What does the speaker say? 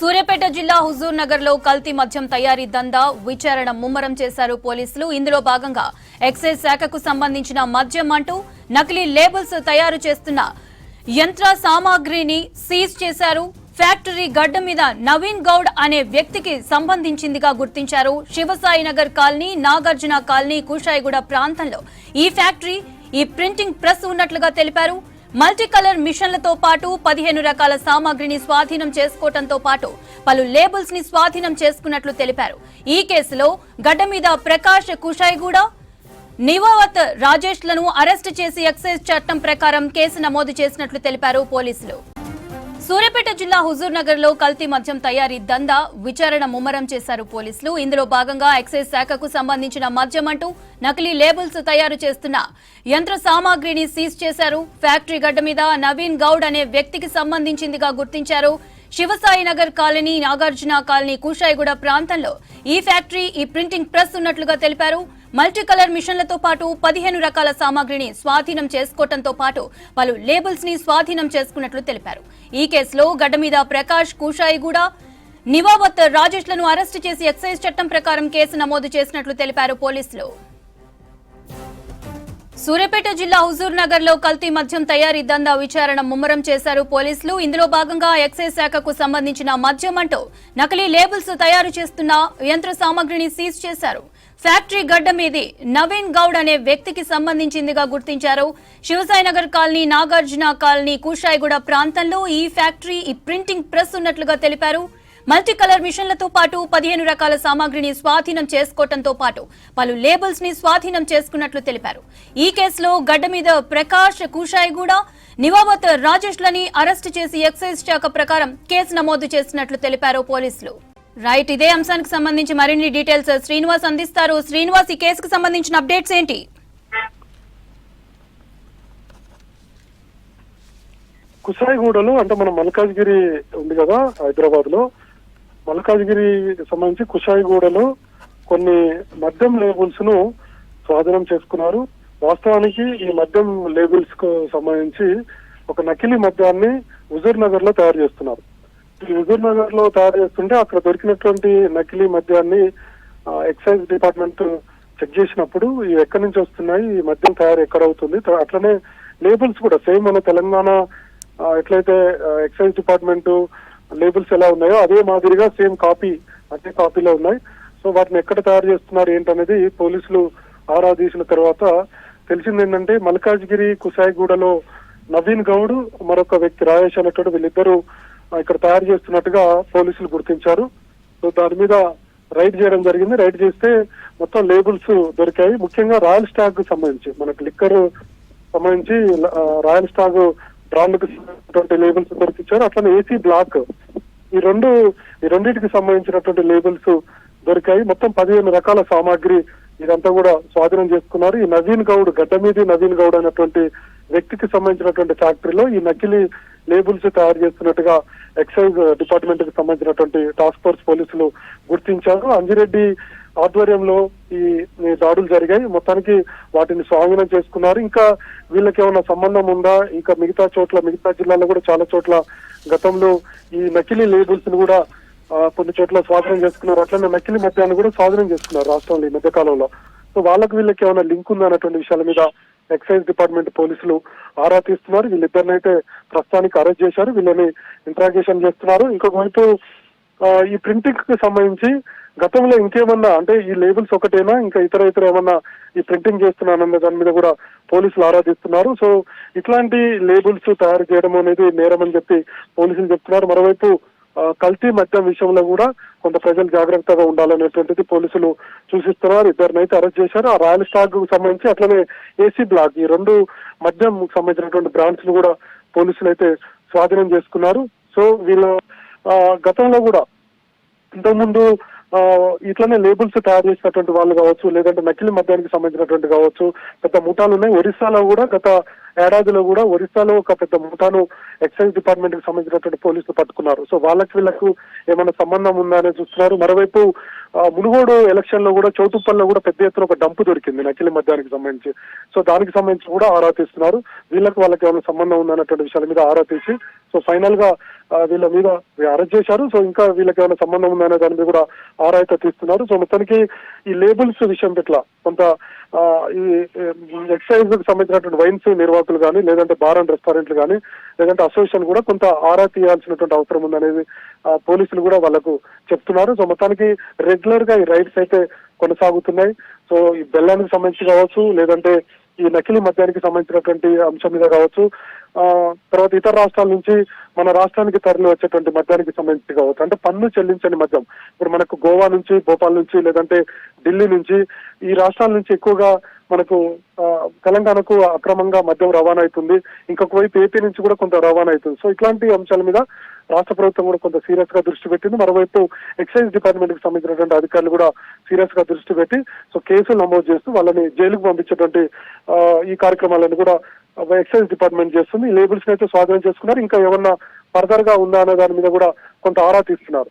సూర్యాపేట జిల్లా హుజూర్ నగర్ లో కల్తీ మద్యం తయారీ దందా విచారణ ముమ్మరం చేశారు పోలీసులు. ఇందులో భాగంగా ఎక్సైజ్ శాఖకు సంబంధించిన మద్యం అంటూ నకిలీ లేబుల్స్ తయారు చేస్తున్న యంత్ర సామాగ్రిని సీజ్ చేశారు. ఫ్యాక్టరీ గడ్డ మీద నవీన్ గౌడ్ అనే వ్యక్తికి సంబంధించిందిగా గుర్తించారు. శివసాయి నగర్ కాలనీ, నాగార్జున కాలనీ, కుషాయిగూడ ప్రాంతంలో ఈ ఫ్యాక్టరీ, ఈ ప్రింటింగ్ ప్రెస్ ఉన్నట్లుగా తెలిపారు. మల్టీ కలర్ మిషన్లతో పాటు 15 రకాల సామాగ్రిని స్వాధీనం చేసుకోవడంతో పాటు పలు లేబుల్స్ ని స్వాధీనం చేసుకున్నట్లు తెలిపారు. ఈ కేసులో గడ్డ మీద ప్రకాష్, కుషాయిగూడ, నివావత్ రాజేష్ లను అరెస్టు చేసి ఎక్సైజ్ చట్టం ప్రకారం కేసు నమోదు చేసినట్లు తెలిపారు పోలీసులు. సూర్యాపేట జిల్లా హుజూర్ నగర్ లో కల్తీ మద్యం తయారీ దందా విచారణ ముమ్మరం చేశారు పోలీసులు. ఇందులో భాగంగా ఎక్సైజ్ శాఖకు సంబంధించిన మద్యం అంటూ నకిలీ లేబుల్స్ తయారు చేస్తున్న యంత్ర సామాగ్రిని సీజ్ చేశారు. ఫ్యాక్టరీ గడ్డ మీద నవీన్ గౌడ్ అనే వ్యక్తికి సంబంధించిందిగా గుర్తించారు. శివసాయి నగర్ కాలనీ, నాగార్జున కాలనీ, కుషాయిగూడ ప్రాంతంలో ఈ ఫ్యాక్టరీ, ఈ ప్రింటింగ్ ప్రెస్ ఉన్నట్లుగా తెలిపారు. మల్టీ కలర్ మిషన్లతో పాటు 15 రకాల సామాగ్రిని స్వాధీనం చేసుకోవడంతో పాటు పలు లేబుల్స్ ని స్వాధీనం చేసుకున్నట్లు తెలిపారు. ఈ కేసులో గడ్డ మీద ప్రకాష్, కుషాయిగూడ, నివావత్ రాజేష్ లను అరెస్టు చేసి ఎక్సైజ్ చట్టం ప్రకారం కేసు నమోదు చేసినట్లు తెలిపారు పోలీసులు. సూర్యాపేట జిల్లా హుజూర్ నగర్ లో కల్తీ మద్యం తయారీ దందా విచారణ ముమ్మరం చేశారు పోలీసులు. ఇందులో భాగంగా ఎక్సైజ్ శాఖకు సంబంధించిన మద్యం అంటూ నకిలీ లేబుల్స్ తయారు చేస్తున్న యంత్ర సామాగ్రిని సీజ్ చేశారు. ఫ్యాక్టరీ గడ్డ మీది నవీన్ గౌడ్ అనే వ్యక్తికి సంబంధించిందిగా గుర్తించారు. శివసాయి నగర్ కాలనీ, నాగార్జున కాలనీ, కుషాయిగూడ ప్రాంతంలో ఈ ఫ్యాక్టరీ, ఈ ప్రింటింగ్ ప్రెస్ ఉన్నట్లుగా తెలిపారు. మల్టీ కలర్ మిషన్లతో పాటు 15 రకాల సామాగ్రిని స్వాధీనం చేసుకోవడంతో పాటు పలు లేబుల్స్ ని స్వాధీనం చేసుకున్నట్లు తెలిపారు. ఈ కేసులో గడ్డ మీద ప్రకాష్, కుషాయిగూడ, నివావత్ రాజేష్ లని అరెస్టు చేసి ఎక్సైజ్ శాఖ ప్రకారం కేసు నమోదు చేసినట్లు తెలిపారు పోలీసులు. రైట్, ఇదే అంశానికి సంబంధించి మరిన్ని డీటెయిల్స్ శ్రీనివాస్ అందిస్తారు. శ్రీనివాస్, ఈ కేసుకు సంబంధించిన అప్డేట్స్ ఏంటి? కుషాయిగూడలో అంటే మన మల్కాజ్గిరి ఉంది కదా హైదరాబాద్ లో, మల్కాజ్గిరి సంబంధించి కుషాయిగూడలో కొన్ని మద్యం లేబుల్స్ ను స్వాధీనం చేసుకున్నారు. వాస్తవానికి ఈ మద్యం లేబుల్స్ కు సంబంధించి ఒక నకిలీ మద్యాన్ని హుజూర్ నగర్ లో తయారు చేస్తున్నారు. ఈ హుజూర్ నగర్ లో తయారు చేస్తుంటే అక్కడ దొరికినటువంటి నకిలీ మద్యాన్ని ఎక్సైజ్ డిపార్ట్మెంట్ చెక్ చేసినప్పుడు ఇవి ఎక్కడి నుంచి వస్తున్నాయి, ఈ మద్యం తయారు ఎక్కడ అవుతుంది, అట్లనే లేబుల్స్ కూడా సేమ్ మన తెలంగాణ ఎట్లయితే ఎక్సైజ్ డిపార్ట్మెంట్ లేబుల్స్ ఎలా ఉన్నాయో అదే మాదిరిగా సేమ్ కాపీ, అదే కాపీలో ఉన్నాయి. సో వాటిని ఎక్కడ తయారు చేస్తున్నారు ఏంటనేది పోలీసులు ఆరా తీసిన తర్వాత తెలిసింది ఏంటంటే మల్కాజ్గిరి, కుషాయిగూడలో నవీన్ గౌడ్, మరొక వ్యక్తి రాజేష్ అనేటువంటి వీళ్ళిద్దరూ ఇక్కడ తయారు చేస్తున్నట్టుగా పోలీసులు గుర్తించారు. సో దాని మీద రైడ్ చేయడం జరిగింది. రైడ్ చేస్తే మొత్తం లేబుల్స్ దొరికాయి. ముఖ్యంగా రాయల్ స్టాగ్ కు సంబంధించి, మనకు లిక్కర్ సంబంధించి రాయల్ స్టాగ్ బ్రాండ్ కు సంబంధించినటువంటి లేబుల్స్ దొరికించారు. అట్లనే ఏసీ బ్లాక్, ఈ రెండింటికి సంబంధించినటువంటి లేబుల్స్ దొరికాయి. మొత్తం 15 రకాల సామాగ్రి ఇదంతా కూడా స్వాధీనం చేసుకున్నారు. ఈ నవీన్ గౌడ్, గడ్డ మీది నవీన్ గౌడ్ అనేటువంటి వ్యక్తికి సంబంధించినటువంటి ఫ్యాక్టరీలో ఈ నకిలీ లేబుల్స్ తయారు చేస్తున్నట్టుగా ఎక్సైజ్ డిపార్ట్మెంట్ కి సంబంధించినటువంటి టాస్క్ ఫోర్స్ పోలీసులు గుర్తించారు. అంజిరెడ్డి ఆధ్వర్యంలో ఈ దాడులు జరిగాయి. మొత్తానికి వాటిని స్వాధీనం చేసుకున్నారు. ఇంకా వీళ్ళకి ఏమైనా సంబంధం ఉందా, ఇంకా మిగతా జిల్లాల్లో కూడా చాలా చోట్ల గతంలో ఈ నకిలీ లేబుల్స్ ని కూడా కొన్ని చోట్ల స్వాధీనం చేసుకున్నారు. అట్లనే నకిలీ మద్యాన్ని కూడా స్వాధీనం చేసుకున్నారు రాష్ట్రంలో ఈ మధ్య కాలంలో. సో వాళ్ళకి వీళ్ళకి ఏమైనా లింక్ ఉందా అన్నటువంటి విషయాల మీద ఎక్సైజ్ డిపార్ట్మెంట్ పోలీసులు ఆరా తీస్తున్నారు. వీళ్ళిద్దరినైతే ప్రస్తుతానికి అరెస్ట్ చేశారు. వీళ్ళని ఇంట్రాగేషన్ చేస్తున్నారు. ఇంకొక వైపు ఈ ప్రింటింగ్ కి సంబంధించి గతంలో ఇంకేమన్నా అంటే ఈ లేబుల్స్ ఒకటేనా, ఇంకా ఇతర ఏమన్నా ఈ ప్రింటింగ్ చేస్తున్నానన్న దాని మీద కూడా పోలీసులు ఆరాధిస్తున్నారు. సో ఇట్లాంటి లేబుల్స్ తయారు చేయడం అనేది నేరం అని చెప్పి పోలీసులు చెప్తున్నారు. మరోవైపు కల్తీ మద్యం విషయంలో కూడా కొంత ప్రజలు జాగ్రత్తగా ఉండాలనేటువంటిది పోలీసులు సూచిస్తున్నారు. ఇద్దరినైతే అరెస్ట్ చేశారు. ఆ రాయల్ స్టాగ్ కు సంబంధించి అట్లనే ఏసీ బ్లాక్, ఈ 2 మద్యం సంబంధించినటువంటి బ్రాండ్స్ ను కూడా పోలీసులు అయితే స్వాధీనం చేసుకున్నారు. సో వీళ్ళు గతంలో కూడా ఇంతకుముందు ఇట్లనే లేబుల్స్ తయారు చేసినటువంటి వాళ్ళు కావచ్చు, లేదంటే నకిలీ మద్యానికి సంబంధించినటువంటి కావచ్చు, పెద్ద ముఠాలు ఉన్నాయి. ఒరిస్సాలో కూడా గత ఏడాదిలో కూడా ఒరిస్సాలో ఒక పెద్ద ముఠాను ఎక్సైజ్ డిపార్ట్మెంట్ కి సంబంధించినటువంటి పోలీసులు పట్టుకున్నారు. సో వీళ్ళకు ఏమైనా సంబంధం ఉందా అని చూస్తున్నారు. మరోవైపు మునుగోడు ఎలక్షన్ లో కూడా చౌటుప్పల్లో కూడా పెద్ద ఎత్తున ఒక డంపు దొరికింది నకిలీ మద్యానికి సంబంధించి. సో దానికి సంబంధించి కూడా ఆరా తీస్తున్నారు. వాళ్ళకి ఏమైనా సంబంధం ఉందన్నటువంటి విషయాల మీద ఆరా తీసి సో ఫైనల్ గా వీళ్ళ మీద అరెస్ట్ చేశారు. సో ఇంకా వీళ్ళకి ఏమైనా సంబంధం ఉందనే దాని మీద కూడా ఆరా అయితే తీస్తున్నారు. సో మొత్తానికి ఈ లేబుల్స్ విషయం పట్ల కొంత ఈ ఎక్సైజ్ కు సంబంధించినటువంటి వైన్స్ నిర్వాహకులు కానీ, లేదంటే బార్ అండ్ రెస్టారెంట్లు కానీ, లేదంటే అసోసియేషన్ కూడా కొంత ఆరా తీయాల్సినటువంటి అవసరం ఉందనేది పోలీసులు కూడా వాళ్ళకు చెప్తున్నారు. సో మొత్తానికి రెగ్యులర్ గా ఈ రైడ్స్ అయితే కొనసాగుతున్నాయి. సో ఈ బెల్లానికి సంబంధించి కావచ్చు, లేదంటే ఈ నకిలీ మద్యానికి సంబంధించినటువంటి అంశం మీద కావచ్చు, తర్వాత ఇతర రాష్ట్రాల నుంచి మన రాష్ట్రానికి తరలి వచ్చేటువంటి మద్యానికి సంబంధించి కావచ్చు, అంటే పన్ను చెల్లించని మద్యం ఇప్పుడు మనకు గోవా నుంచి, భోపాల్ నుంచి, లేదంటే ఢిల్లీ నుంచి, ఈ రాష్ట్రాల నుంచి ఎక్కువగా మనకు తెలంగాణకు అక్రమంగా మద్యం రవాణా అవుతుంది. ఇంకొక వైపు ఏపీ నుంచి కూడా కొంత రవాణా అవుతుంది. సో ఇట్లాంటి అంశాల మీద రాష్ట్ర ప్రభుత్వం కూడా కొంత సీరియస్ గా దృష్టి పెట్టింది. మరోవైపు ఎక్సైజ్ డిపార్ట్మెంట్ కి సంబంధించినటువంటి అధికారులు కూడా సీరియస్ గా దృష్టి పెట్టి సో కేసులు నమోదు చేస్తూ వాళ్ళని జైలుకు పంపించేటువంటి ఈ కార్యక్రమాలను కూడా ఎక్సైజ్ డిపార్ట్మెంట్ చేస్తుంది. ఈ లేబుల్స్ అయితే స్వాధీనం చేసుకున్నారు. ఇంకా ఏమన్నా ఫర్దర్ గా ఉందా అనే దాని మీద కూడా కొంత ఆరా తీస్తున్నారు.